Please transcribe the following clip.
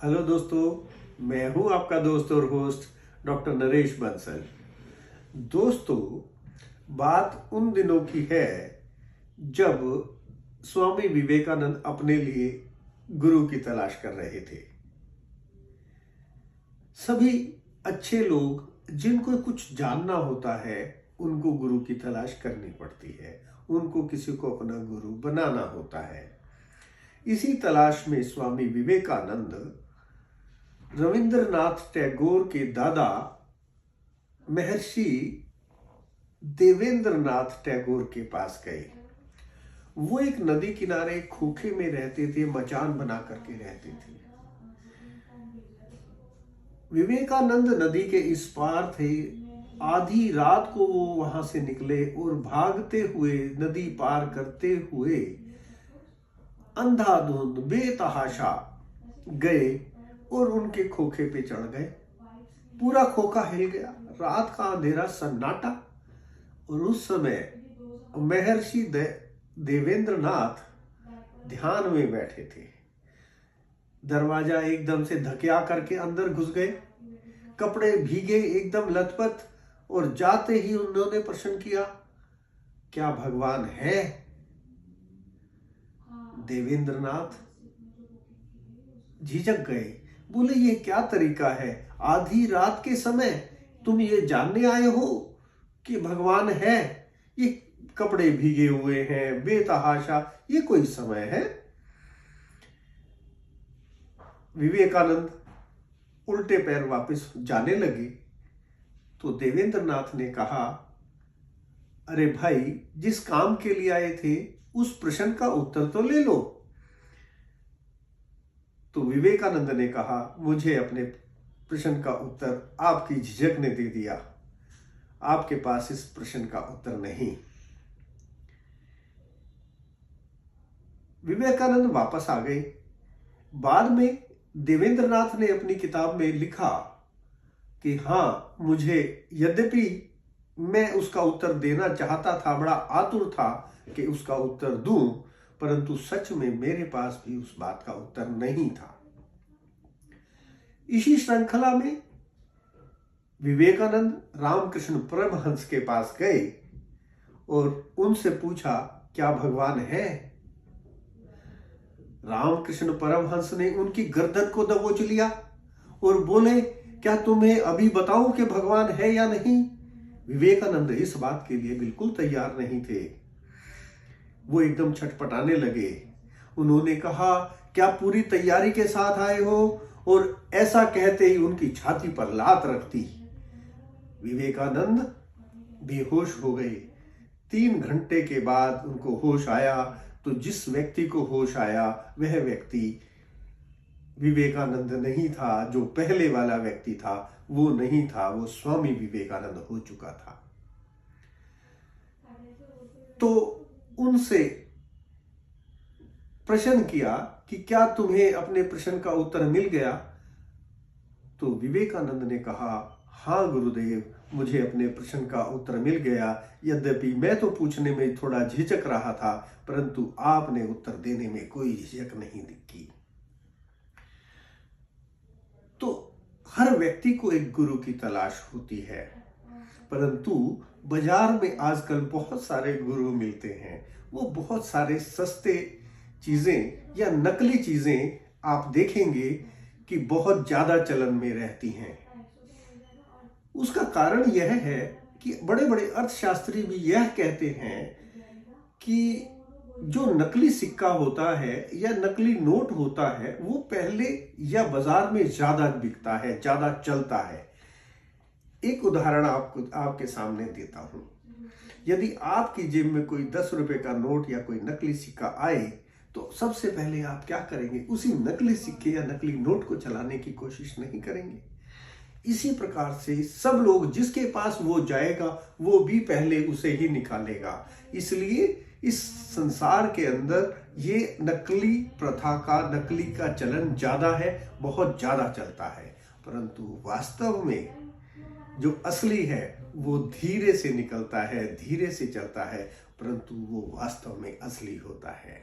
Hello दोस्तों, मैं हूं आपका दोस्त और होस्ट डॉक्टर नरेश बंसल। दोस्तों, बात उन दिनों की है जब स्वामी विवेकानंद अपने लिए गुरु की तलाश कर रहे थे। सभी अच्छे लोग जिनको कुछ जानना होता है उनको गुरु की तलाश करनी पड़ती है, उनको किसी को अपना गुरु बनाना होता है। इसी तलाश में स्वामी विवेकानंद रविंद्रनाथ टैगोर के दादा महर्षि देवेंद्रनाथ टैगोर के पास गए। वो एक नदी किनारे खोखे में रहते थे, मचान बना करके रहते थे। विवेकानंद नदी के इस पार थे। आधी रात को वो वहां से निकले और भागते हुए नदी पार करते हुए अंधाधुंध बेतहाशा गए और उनके खोखे पे चढ़ गए। पूरा खोखा हिल गया, रात का अंधेरा सन्नाटा। और उस समय महर्षि देवेंद्रनाथ ध्यान में बैठे थे। दरवाजा एकदम से धकिया करके अंदर घुस गए। कपड़े भीगे, एकदम लथपथ, और जाते ही उन्होंने प्रश्न किया, क्या भगवान है? देवेंद्रनाथ झिझक गए, बोले ये क्या तरीका है? आधी रात के समय तुम ये जानने आए हो कि भगवान है? ये कपड़े भीगे हुए हैं, बेतहाशा, ये कोई समय है? विवेकानंद उल्टे पैर वापस जाने लगे तो देवेंद्रनाथ ने कहा, अरे भाई, जिस काम के लिए आए थे उस प्रश्न का उत्तर तो ले लो। तो विवेकानंद ने कहा, मुझे अपने प्रश्न का उत्तर आपकी झिझक ने दे दिया, आपके पास इस प्रश्न का उत्तर नहीं। विवेकानंद वापस आ गए। बाद में देवेंद्रनाथ ने अपनी किताब में लिखा कि हाँ, मुझे, यद्यपि मैं उसका उत्तर देना चाहता था, बड़ा आतुर था कि उसका उत्तर दूं, परंतु सच में मेरे पास भी उस बात का उत्तर नहीं था। इसी श्रृंखला में विवेकानंद रामकृष्ण परमहंस के पास गए और उनसे पूछा, क्या भगवान है? रामकृष्ण परमहंस ने उनकी गर्दन को दबोच लिया और बोले, क्या तुम्हें अभी बताऊं कि भगवान है या नहीं? विवेकानंद इस बात के लिए बिल्कुल तैयार नहीं थे। वो एकदम छटपटाने लगे। उन्होंने कहा, क्या पूरी तैयारी के साथ आए हो? और ऐसा कहते ही उनकी छाती पर लात रख दी। विवेकानंद बेहोश हो गए। 3 घंटे के बाद उनको होश आया तो जिस व्यक्ति को होश आया वह व्यक्ति विवेकानंद नहीं था। जो पहले वाला व्यक्ति था वो नहीं था, वो स्वामी विवेकानंद हो चुका था। तो उनसे प्रश्न किया कि क्या तुम्हें अपने प्रश्न का उत्तर मिल गया? तो विवेकानंद ने कहा, हाँ गुरुदेव, मुझे अपने प्रश्न का उत्तर मिल गया। यद्यपि मैं तो पूछने में थोड़ा झिझक रहा था, परंतु आपने उत्तर देने में कोई झिझक नहीं दिखी। तो हर व्यक्ति को एक गुरु की तलाश होती है, परंतु बाजार में आजकल बहुत सारे गुरु मिलते हैं। वो बहुत सारे सस्ते चीजें या नकली चीजें आप देखेंगे कि बहुत ज्यादा चलन में रहती हैं। उसका कारण यह है कि बड़े बड़े अर्थशास्त्री भी यह कहते हैं कि जो नकली सिक्का होता है या नकली नोट होता है वो पहले या बाजार में ज्यादा बिकता है, ज्यादा चलता है। एक उदाहरण आपके सामने देता हूं। यदि आपकी जेब में कोई 10 रुपए का नोट या कोई नकली सिक्का आए तो सबसे पहले आप क्या करेंगे? उसी नकली सिक्के या नकली नोट को चलाने की कोशिश नहीं करेंगे। इसी प्रकार से सब लोग, जिसके पास वो जाएगा वो भी पहले उसे ही निकालेगा। इसलिए इस संसार के अंदर ये नकली प्रथा का, नकली का चलन ज्यादा है, बहुत ज्यादा चलता है। परंतु वास्तव में जो असली है वो धीरे से निकलता है, धीरे से चलता है, परंतु वो वास्तव में असली होता है।